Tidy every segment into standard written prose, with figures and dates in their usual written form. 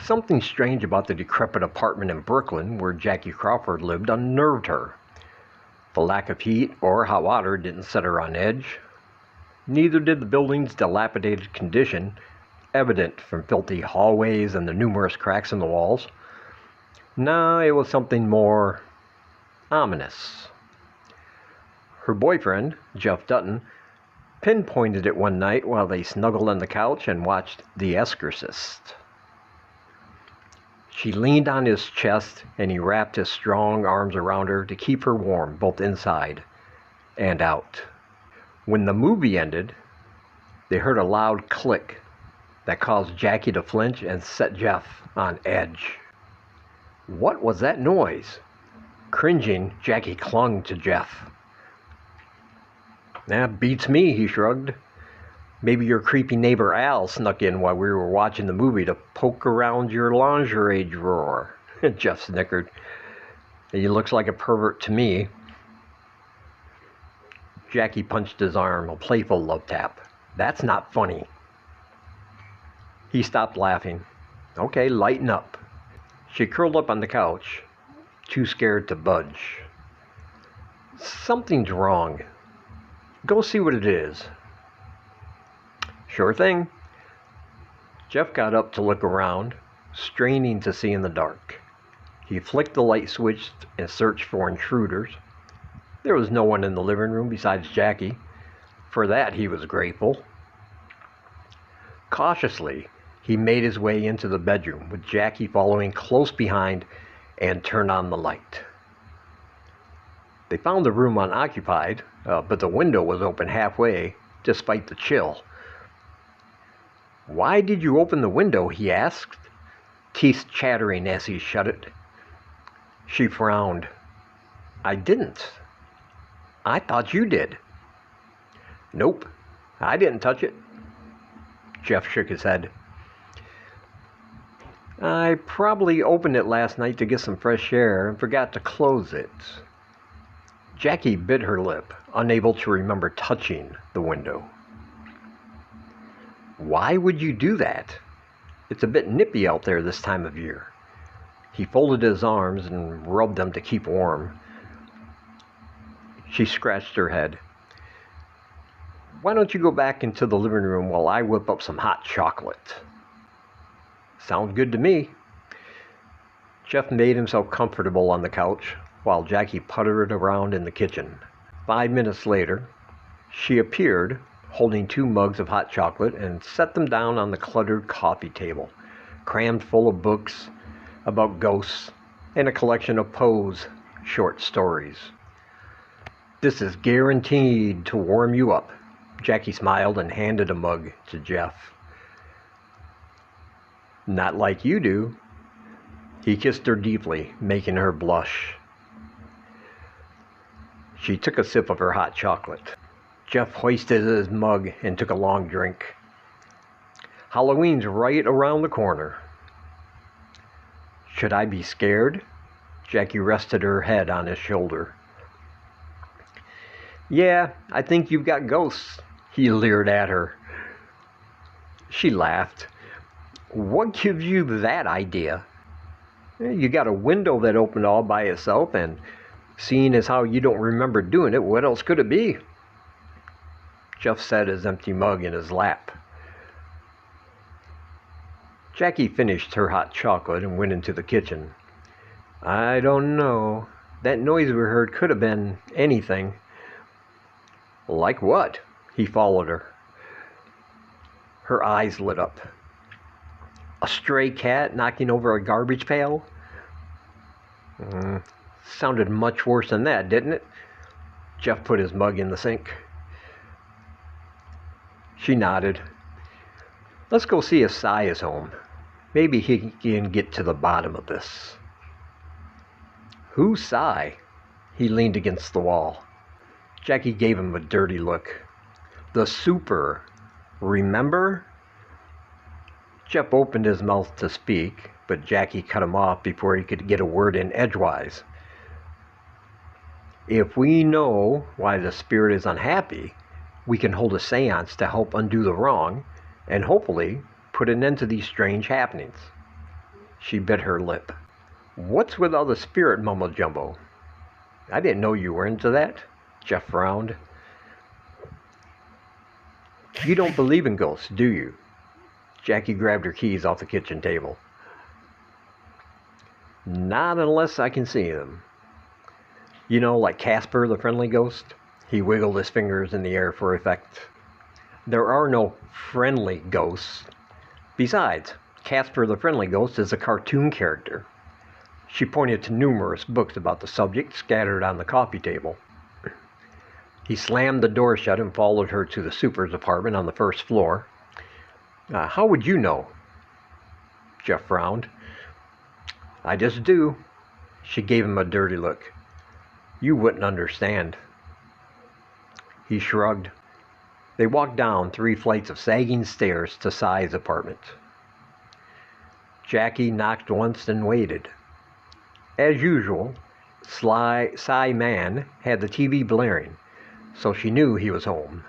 Something strange about the decrepit apartment in Brooklyn where Jackie Crawford lived unnerved her. The lack of heat or hot water didn't set her on edge. Neither did the building's dilapidated condition, evident from filthy hallways and the numerous cracks in the walls. No, it was something more ominous. Her boyfriend, Jeff Dutton, pinpointed it one night while they snuggled on the couch and watched The Exorcist. She leaned on his chest and he wrapped his strong arms around her to keep her warm both inside and out. When the movie ended, they heard a loud click that caused Jackie to flinch and set Jeff on edge. What was that noise? Cringing, Jackie clung to Jeff. That beats me, he shrugged. Maybe your creepy neighbor Al snuck in while we were watching the movie to poke around your lingerie drawer. Jeff snickered. He looks like a pervert to me. Jackie punched his arm, a playful love tap. That's not funny. He stopped laughing. Okay, lighten up. She curled up on the couch, too scared to budge. Something's wrong. Go see what it is. Sure thing. Jeff got up to look around, straining to see in the dark. He flicked the light switch and searched for intruders. There was no one in the living room besides Jackie. For that, he was grateful. Cautiously, he made his way into the bedroom, with Jackie following close behind, and turned on the light. They found the room unoccupied, but the window was open halfway, despite the chill. Why did you open the window? He asked, teeth chattering as he shut it. She frowned. I didn't. I thought you did. Nope, I didn't touch it. Jeff shook his head. I probably opened it last night to get some fresh air and forgot to close it. Jackie bit her lip, unable to remember touching the window. Why would you do that? It's a bit nippy out there this time of year. He folded his arms and rubbed them to keep warm. She scratched her head. Why don't you go back into the living room while I whip up some hot chocolate? Sounds good to me. Jeff made himself comfortable on the couch while Jackie puttered around in the kitchen. 5 minutes later, she appeared, holding 2 mugs of hot chocolate, and set them down on the cluttered coffee table, crammed full of books about ghosts and a collection of Poe's short stories. This is guaranteed to warm you up. Jackie smiled and handed a mug to Jeff. Not like you do. He kissed her deeply, making her blush. She took a sip of her hot chocolate. Jeff hoisted his mug and took a long drink. Halloween's right around the corner. Should I be scared? Jackie rested her head on his shoulder. Yeah, I think you've got ghosts, he leered at her. She laughed. What gives you that idea? You got a window that opened all by itself, and seeing as how you don't remember doing it, what else could it be? Jeff set his empty mug in his lap. Jackie finished her hot chocolate and went into the kitchen. I don't know. That noise we heard could have been anything. Like what? He followed her. Her eyes lit up. A stray cat knocking over a garbage pail? Sounded much worse than that, didn't it? Jeff put his mug in the sink. She nodded. Let's go see if Cy is home. Maybe he can get to the bottom of this. Who's Cy? He leaned against the wall. Jackie gave him a dirty look. The super. Remember? Jeff opened his mouth to speak, but Jackie cut him off before he could get a word in edgewise. If we know why the spirit is unhappy, we can hold a seance to help undo the wrong and hopefully put an end to these strange happenings. She bit her lip. What's with all the spirit mumbo-jumbo? I didn't know you were into that. Jeff frowned. You don't believe in ghosts, do you? Jackie grabbed her keys off the kitchen table. Not unless I can see them. You know, like Casper the Friendly Ghost? He wiggled his fingers in the air for effect. There are no friendly ghosts. Besides, Casper the Friendly Ghost is a cartoon character. She pointed to numerous books about the subject scattered on the coffee table. He slammed the door shut and followed her to the super's apartment on the first floor. How would you know? Jeff frowned. I just do. She gave him a dirty look. You wouldn't understand. He shrugged. They walked down 3 flights of sagging stairs to Cy's apartment. Jackie knocked once and waited. As usual, Cy Man had the TV blaring, so she knew he was home.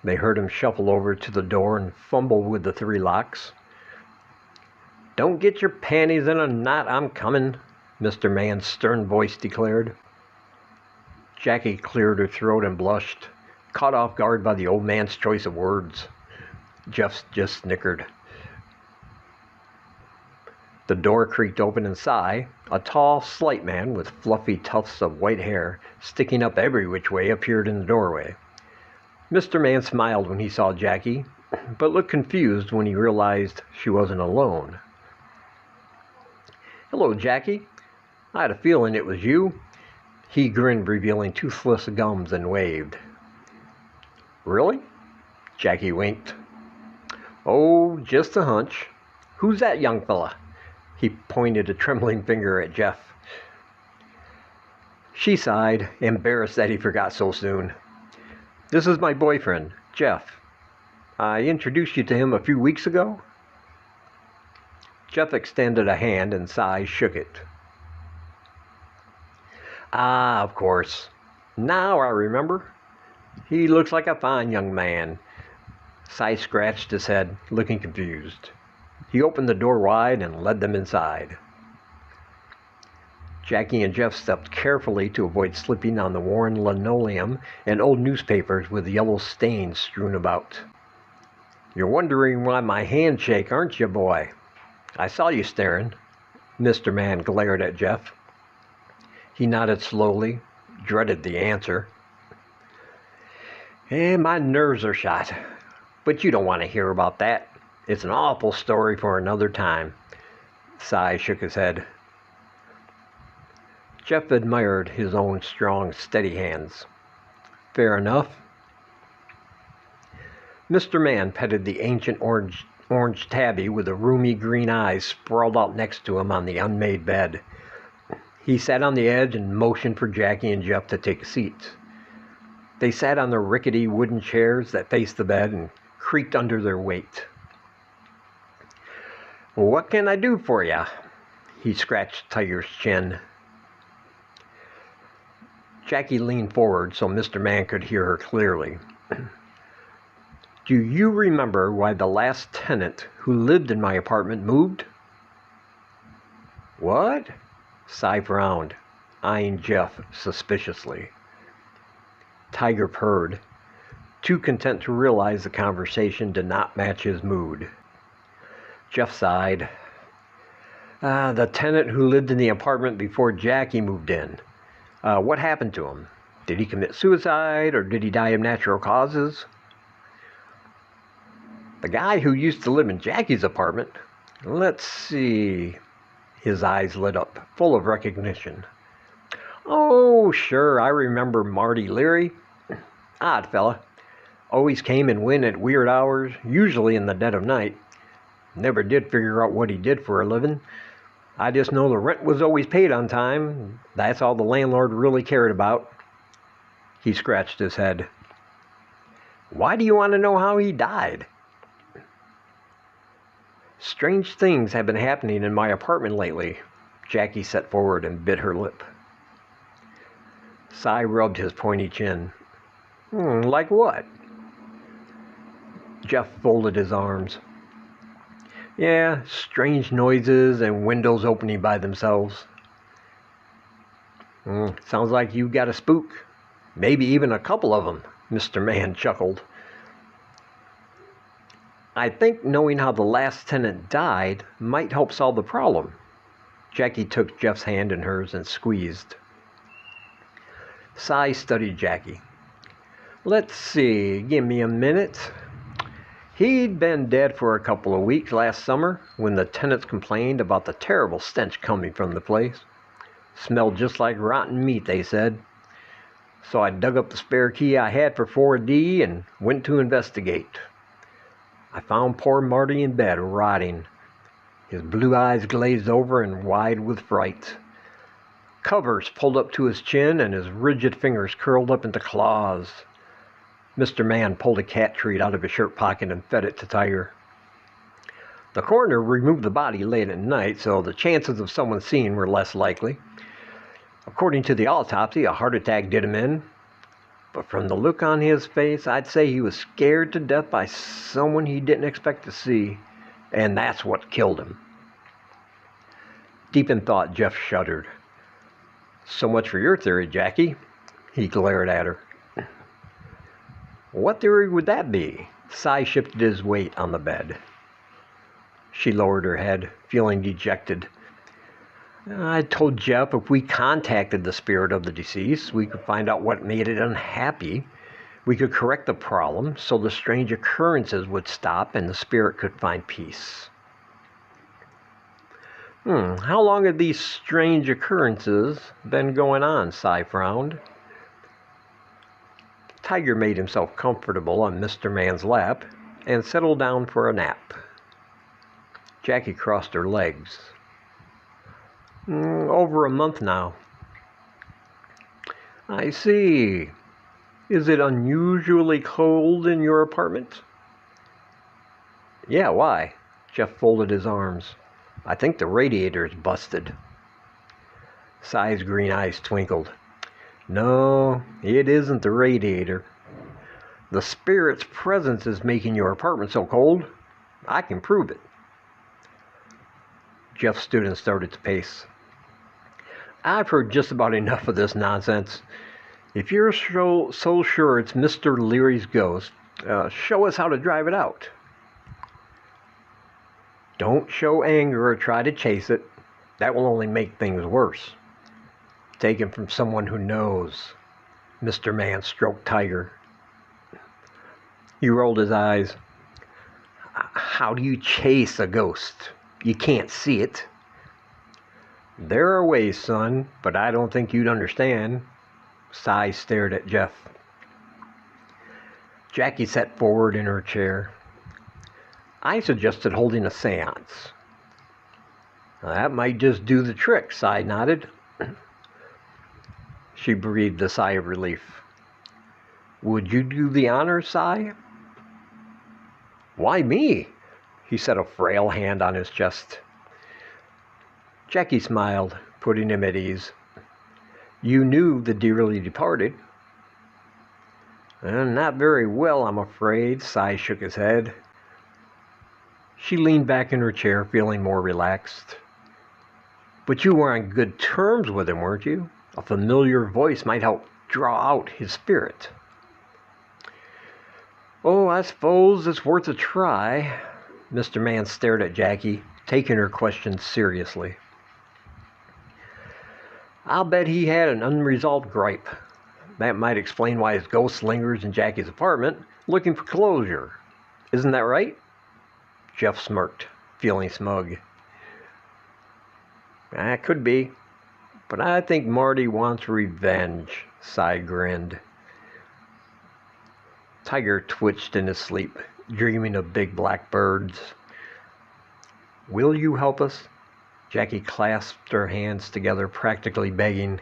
They heard him shuffle over to the door and fumble with the 3 locks. Don't get your panties in a knot, I'm coming, Mr. Man's stern voice declared. Jackie cleared her throat and blushed, caught off guard by the old man's choice of words. Jeff just snickered. The door creaked open and Cy, a tall, slight man with fluffy tufts of white hair sticking up every which way, appeared in the doorway. Mr. Man smiled when he saw Jackie, but looked confused when he realized she wasn't alone. Hello, Jackie. I had a feeling it was you. He grinned, revealing toothless gums, and waved. Really? Jackie winked. Oh, just a hunch. Who's that young fella? He pointed a trembling finger at Jeff. She sighed, embarrassed that he forgot so soon. This is my boyfriend, Jeff. I introduced you to him a few weeks ago. Jeff extended a hand and Cy shook it. Ah, of course. Now I remember. He looks like a fine young man. Cy scratched his head, looking confused. He opened the door wide and led them inside. Jackie and Jeff stepped carefully to avoid slipping on the worn linoleum and old newspapers with yellow stains strewn about. You're wondering why my hands shake, aren't you, boy? I saw you staring. Mr. Man glared at Jeff. He nodded slowly, dreaded the answer. My nerves are shot. But you don't want to hear about that. It's an awful story for another time. Cy shook his head. Jeff admired his own strong, steady hands. Fair enough. Mr. Man petted the ancient orange tabby with the roomy green eyes sprawled out next to him on the unmade bed. He sat on the edge and motioned for Jackie and Jeff to take a seat. They sat on the rickety wooden chairs that faced the bed and creaked under their weight. What can I do for ya? He scratched Tiger's chin. Jackie leaned forward so Mr. Man could hear her clearly. Do you remember why the last tenant who lived in my apartment moved? What? Cy frowned, eyeing Jeff suspiciously. Tiger purred, too content to realize the conversation did not match his mood. Jeff sighed. The tenant who lived in the apartment before Jackie moved in. What happened to him? Did he commit suicide or did he die of natural causes? The guy who used to live in Jackie's apartment? Let's see. His eyes lit up, full of recognition. Oh, sure, I remember Marty Leary. Odd fella. Always came and went at weird hours, usually in the dead of night. Never did figure out what he did for a living. I just know the rent was always paid on time. That's all the landlord really cared about. He scratched his head. Why do you want to know how he died? Strange things have been happening in my apartment lately. Jackie sat forward and bit her lip. Cy rubbed his pointy chin. Like what? Jeff folded his arms. Yeah, strange noises and windows opening by themselves. Sounds like you got a spook. Maybe even a couple of them, Mr. Man chuckled. I think knowing how the last tenant died might help solve the problem. Jackie took Jeff's hand in hers and squeezed. Cy studied Jackie. Let's see, give me a minute. He'd been dead for a couple of weeks last summer when the tenants complained about the terrible stench coming from the place. Smelled just like rotten meat, they said. So I dug up the spare key I had for 4D and went to investigate. I found poor Marty in bed, rotting. His blue eyes glazed over and wide with fright. Covers pulled up to his chin and his rigid fingers curled up into claws. Mr. Man pulled a cat treat out of his shirt pocket and fed it to Tiger. The coroner removed the body late at night, so the chances of someone seeing were less likely. According to the autopsy, a heart attack did him in. But from the look on his face, I'd say he was scared to death by someone he didn't expect to see, and that's what killed him. Deep in thought, Jeff shuddered. So much for your theory, Jackie. He glared at her. What theory would that be? Cy shifted his weight on the bed. She lowered her head, feeling dejected. I told Jeff if we contacted the spirit of the deceased, we could find out what made it unhappy. We could correct the problem so the strange occurrences would stop and the spirit could find peace. How long have these strange occurrences been going on? Cy frowned. Tiger made himself comfortable on Mr. Man's lap and settled down for a nap. Jackie crossed her legs. Over a month now. I see. Is it unusually cold in your apartment? Yeah, why? Jeff folded his arms. I think the radiator's busted. Cy's green eyes twinkled. No, it isn't the radiator. The spirit's presence is making your apartment so cold. I can prove it. Jeff stood and started to pace. I've heard just about enough of this nonsense. If you're so sure it's Mr. Leary's ghost, show us how to drive it out. Don't show anger or try to chase it. That will only make things worse. Taken from someone who knows. Mr. Man stroked Tiger. He rolled his eyes. How do you chase a ghost? You can't see it. There are ways, son, but I don't think you'd understand. Cy stared at Jeff. Jackie sat forward in her chair. I suggested holding a seance. That might just do the trick, Cy nodded. She breathed a sigh of relief. Would you do the honors, Cy? Why me? He set a frail hand on his chest. Jackie smiled, putting him at ease. You knew the dearly departed. Not very well, I'm afraid. Cy shook his head. She leaned back in her chair, feeling more relaxed. But you were on good terms with him, weren't you? A familiar voice might help draw out his spirit. Oh, I suppose it's worth a try. Mr. Man stared at Jackie, taking her question seriously. I'll bet he had an unresolved gripe. That might explain why his ghost lingers in Jackie's apartment, looking for closure. Isn't that right? Jeff smirked, feeling smug. That could be. But I think Marty wants revenge, Cy grinned. Tiger twitched in his sleep, dreaming of big black birds. Will you help us? Jackie clasped her hands together, practically begging.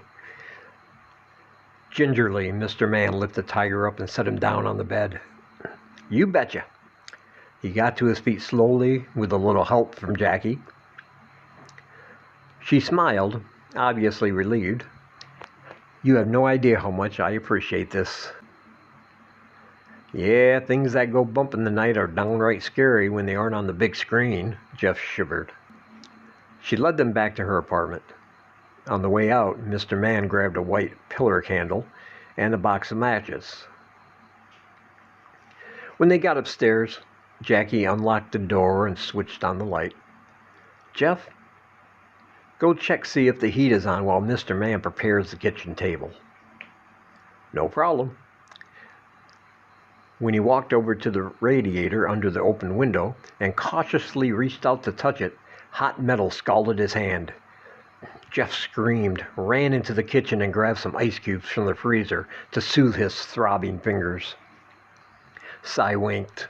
Gingerly, Mr. Man lifted Tiger up and set him down on the bed. You betcha. He got to his feet slowly, with a little help from Jackie. She smiled, obviously relieved. You have no idea how much I appreciate this. Yeah, things that go bump in the night are downright scary when they aren't on the big screen, Jeff shivered. She led them back to her apartment. On the way out, Mr. Man grabbed a white pillar candle and a box of matches. When they got upstairs, Jackie unlocked the door and switched on the light. Jeff, go see if the heat is on while Mr. Man prepares the kitchen table. No problem. When he walked over to the radiator under the open window and cautiously reached out to touch it, hot metal scalded his hand. Jeff screamed, ran into the kitchen, and grabbed some ice cubes from the freezer to soothe his throbbing fingers. Cy winked.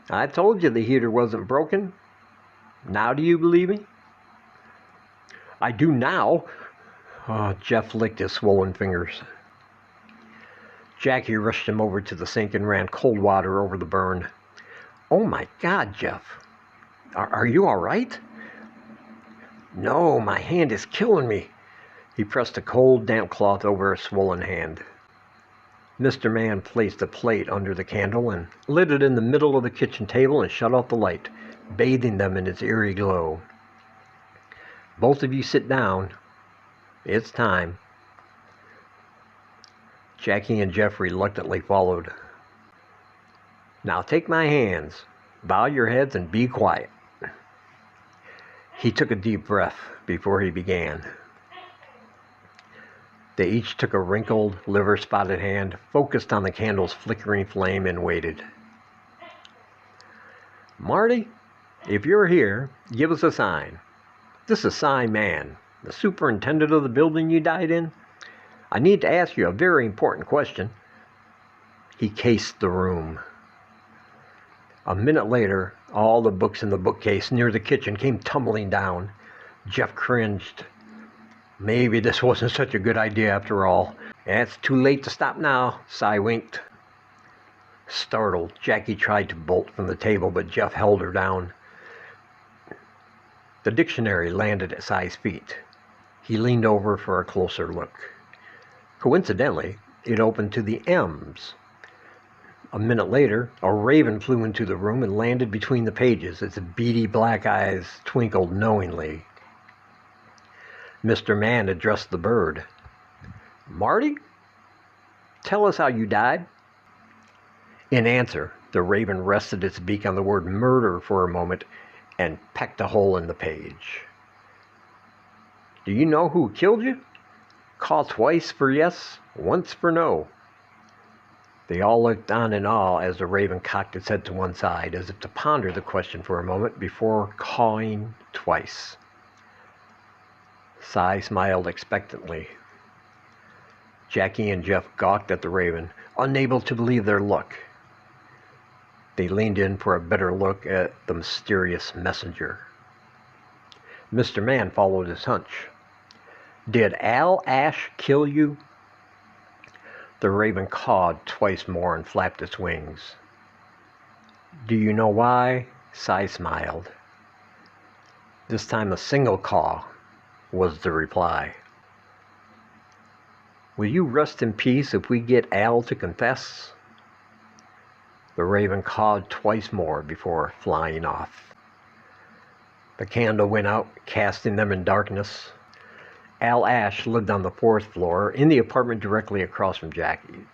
I told you the heater wasn't broken. Now do you believe me? I do now. Oh, Jeff licked his swollen fingers. Jackie rushed him over to the sink and ran cold water over the burn. Oh my God, Jeff. Are you all right? No, my hand is killing me. He pressed a cold, damp cloth over a swollen hand. Mr. Man placed a plate under the candle and lit it in the middle of the kitchen table and shut off the light, bathing them in its eerie glow. Both of you sit down. It's time. Jackie and Jeff reluctantly followed. Now take my hands, bow your heads, and be quiet. He took a deep breath before he began. They each took a wrinkled, liver-spotted hand, focused on the candle's flickering flame, and waited. Marty, if you're here, give us a sign. This is Cy Man, the superintendent of the building you died in. I need to ask you a very important question. He cased the room. A minute later, all the books in the bookcase near the kitchen came tumbling down. Jeff cringed. Maybe this wasn't such a good idea after all. It's too late to stop now, Cy winked. Startled, Jackie tried to bolt from the table, but Jeff held her down. The dictionary landed at Cy's feet. He leaned over for a closer look. Coincidentally, it opened to the M's. A minute later, a raven flew into the room and landed between the pages. Its beady black eyes twinkled knowingly. Mr. Man addressed the bird. Marty, tell us how you died. In answer, the raven rested its beak on the word murder for a moment and pecked a hole in the page. Do you know who killed you? Call twice for yes, once for no. They all looked on in awe as the raven cocked its head to one side, as if to ponder the question for a moment before cawing twice. Cy smiled expectantly. Jackie and Jeff gawked at the raven, unable to believe their luck. They leaned in for a better look at the mysterious messenger. Mr. Man followed his hunch. Did Al Ash kill you? The raven cawed twice more and flapped its wings. Do you know why? Cy smiled. This time a single caw was the reply. Will you rest in peace if we get Al to confess? The raven cawed twice more before flying off. The candle went out, casting them in darkness. Al Ash lived on the 4th floor in the apartment directly across from Jackie.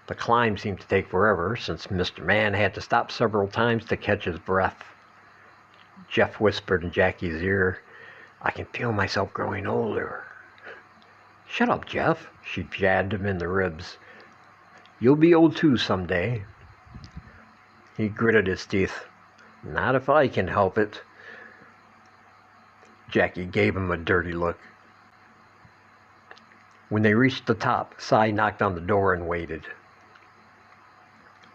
The climb seemed to take forever, since Mr. Man had to stop several times to catch his breath. Jeff whispered in Jackie's ear, I can feel myself growing older. Shut up, Jeff, she jabbed him in the ribs. You'll be old too someday. He gritted his teeth. Not if I can help it. Jackie gave him a dirty look. When they reached the top, Cy knocked on the door and waited.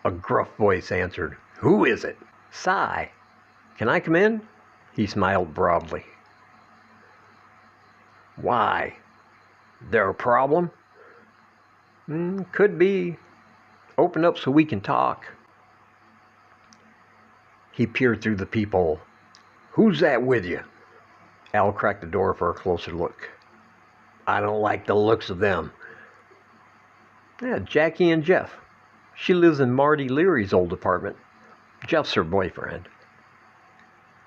A gruff voice answered, Who is it? Cy. Can I come in? He smiled broadly. Why? There a problem? Could be. Open up so we can talk. He peered through the peephole. Who's that with you? Al cracked the door for a closer look. I don't like the looks of them. Yeah, Jackie and Jeff. She lives in Marty Leary's old apartment. Jeff's her boyfriend.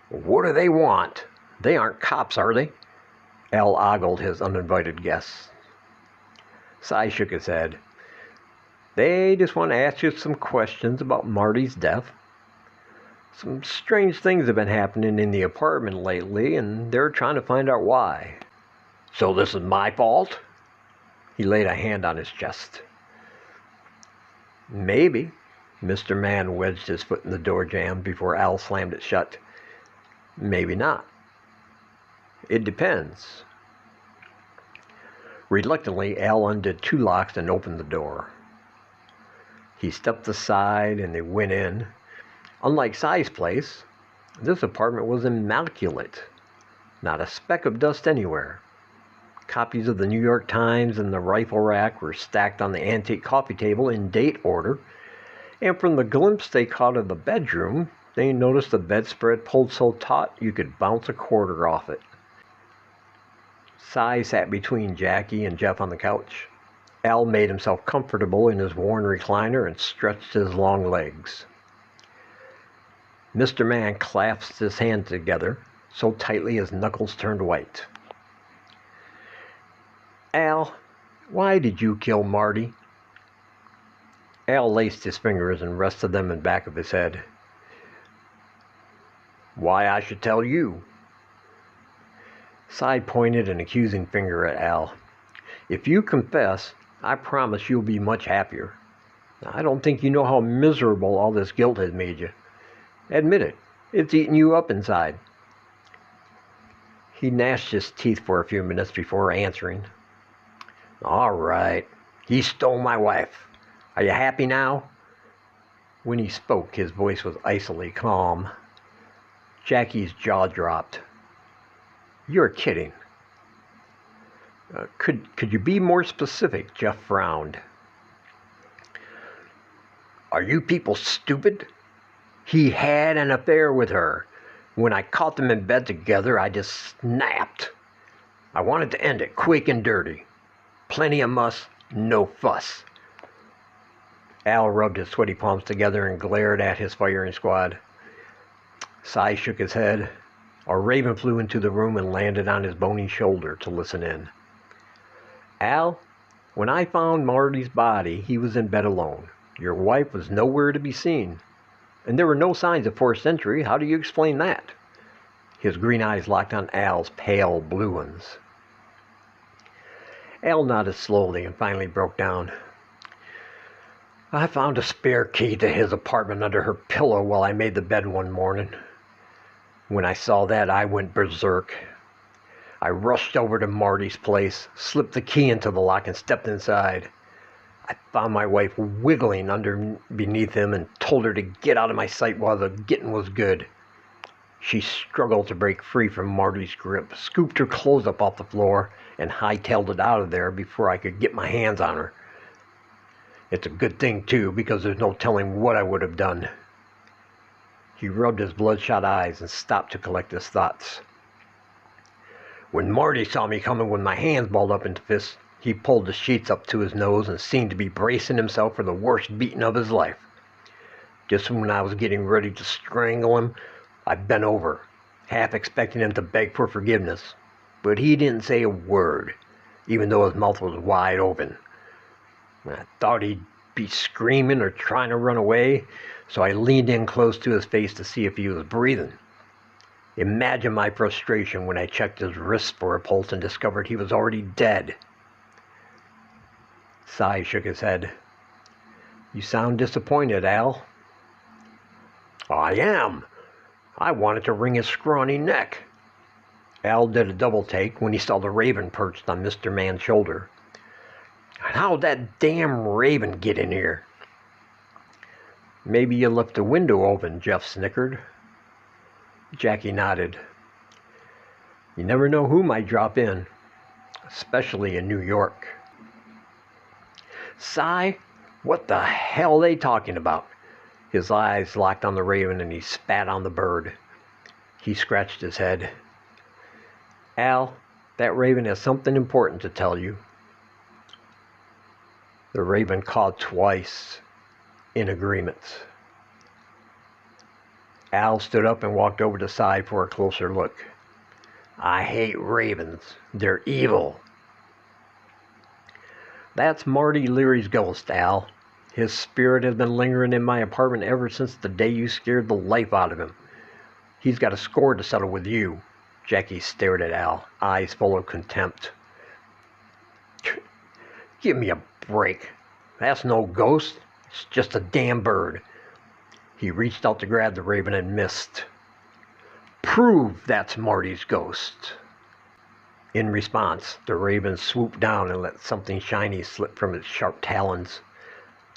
What do they want? They aren't cops, are they? Al ogled his uninvited guests. Cy shook his head. They just want to ask you some questions about Marty's death. Some strange things have been happening in the apartment lately, and they're trying to find out why. So this is my fault? He laid a hand on his chest. Maybe. Mr. Mann wedged his foot in the door jamb before Al slammed it shut. Maybe not. It depends. Reluctantly, Al undid 2 locks and opened the door. He stepped aside and they went in. Unlike Cy's place, this apartment was immaculate. Not a speck of dust anywhere. Copies of the New York Times and the rifle rack were stacked on the antique coffee table in date order, and from the glimpse they caught of the bedroom, they noticed the bedspread pulled so taut you could bounce a quarter off it. Cy sat between Jackie and Jeff on the couch. Al made himself comfortable in his worn recliner and stretched his long legs. Mr. Mann clasped his hands together so tightly his knuckles turned white. Al, why did you kill Marty? Al laced his fingers and rested them in back of his head. Why I should tell you? Cy pointed an accusing finger at Al. If you confess, I promise you'll be much happier. I don't think you know how miserable all this guilt has made you. Admit it. It's eating you up inside. He gnashed his teeth for a few minutes before answering. All right. He stole my wife. Are you happy now? When he spoke, his voice was icily calm. Jackie's jaw dropped. You're kidding. Could you be more specific? Jeff frowned. Are you people stupid? He had an affair with her. When I caught them in bed together, I just snapped. I wanted to end it quick and dirty. Plenty of muss, no fuss. Al rubbed his sweaty palms together and glared at his firing squad. Cy shook his head. A raven flew into the room and landed on his bony shoulder to listen in. Al, when I found Marty's body, he was in bed alone. Your wife was nowhere to be seen. And there were no signs of forced entry. How do you explain that? His green eyes locked on Al's pale blue ones. Al nodded slowly and finally broke down. I found a spare key to his apartment under her pillow while I made the bed one morning. When I saw that, I went berserk. I rushed over to Marty's place, slipped the key into the lock, and stepped inside. I found my wife wiggling beneath him and told her to get out of my sight while the getting was good. She struggled to break free from Marty's grip, scooped her clothes up off the floor, and hightailed it out of there before I could get my hands on her. It's a good thing, too, because there's no telling what I would have done. He rubbed his bloodshot eyes and stopped to collect his thoughts. When Marty saw me coming with my hands balled up into fists, he pulled the sheets up to his nose and seemed to be bracing himself for the worst beating of his life. Just when I was getting ready to strangle him, I bent over, half expecting him to beg for forgiveness. But he didn't say a word, even though his mouth was wide open. I thought he'd be screaming or trying to run away, so I leaned in close to his face to see if he was breathing. Imagine my frustration when I checked his wrist for a pulse and discovered he was already dead. Cy shook his head. You sound disappointed, Al. I am. I wanted to wring his scrawny neck. Al did a double take when he saw the raven perched on Mr. Mann's shoulder. How'd that damn raven get in here? Maybe you left the window open, Jeff snickered. Jackie nodded. You never know who might drop in, especially in New York. Cy, what the hell are they talking about? His eyes locked on the raven and he spat on the bird. He scratched his head. Al, that raven has something important to tell you. The raven cawed twice. in agreement. Al stood up and walked over to the side for a closer look. I hate ravens. They're evil. That's Marty Leary's ghost, Al. His spirit has been lingering in my apartment ever since the day you scared the life out of him. He's got a score to settle with you. Jackie stared at Al, eyes full of contempt. Give me a break. That's no ghost. It's just a damn bird. He reached out to grab the raven and missed. Prove that's Marty's ghost. In response, the raven swooped down and let something shiny slip from its sharp talons.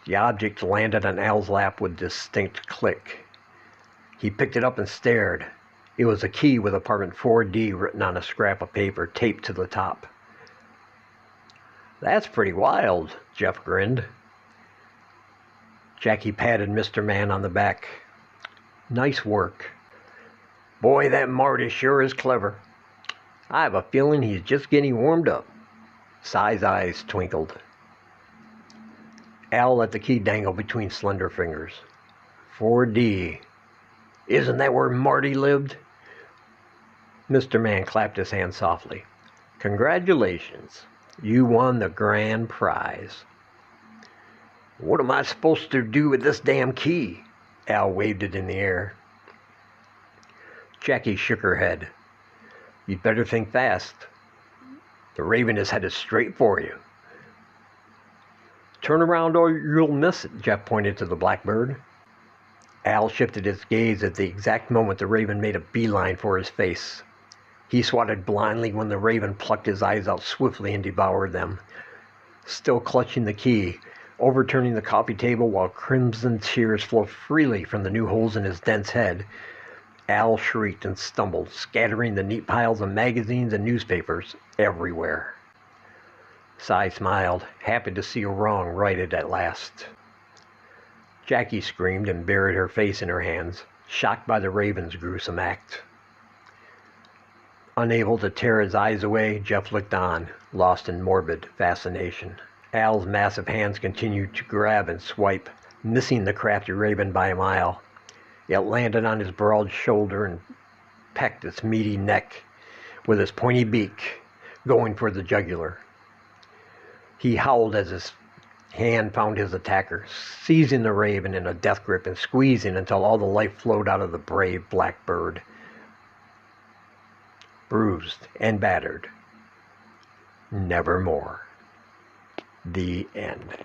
The object landed on Al's lap with a distinct click. He picked it up and stared. It was a key with apartment 4D written on a scrap of paper taped to the top. That's pretty wild, Jeff grinned. Jackie patted Mr. Man on the back. Nice work. Boy, that Marty sure is clever. I have a feeling he's just getting warmed up. Cy's eyes twinkled. Al let the key dangle between slender fingers. 4D. Isn't that where Marty lived? Mr. Man clapped his hand softly. Congratulations. You won the grand prize. What am I supposed to do with this damn key? Al waved it in the air. Jackie shook her head. You'd better think fast. The raven is headed straight for you. Turn around or you'll miss it, Jeff pointed to the blackbird. Al shifted his gaze at the exact moment the raven made a beeline for his face. He swatted blindly when the raven plucked his eyes out swiftly and devoured them. Still clutching the key, overturning the coffee table while crimson tears flowed freely from the new holes in his dense head, Al shrieked and stumbled, scattering the neat piles of magazines and newspapers everywhere. Cy smiled, happy to see a wrong righted at last. Jackie screamed and buried her face in her hands, shocked by the raven's gruesome act. Unable to tear his eyes away, Jeff looked on, lost in morbid fascination. Al's massive hands continued to grab and swipe, missing the crafty raven by a mile. It landed on his broad shoulder and pecked its meaty neck with its pointy beak, going for the jugular. He howled as his hand found his attacker, seizing the raven in a death grip and squeezing until all the life flowed out of the brave black bird. Bruised and battered. Nevermore. The end.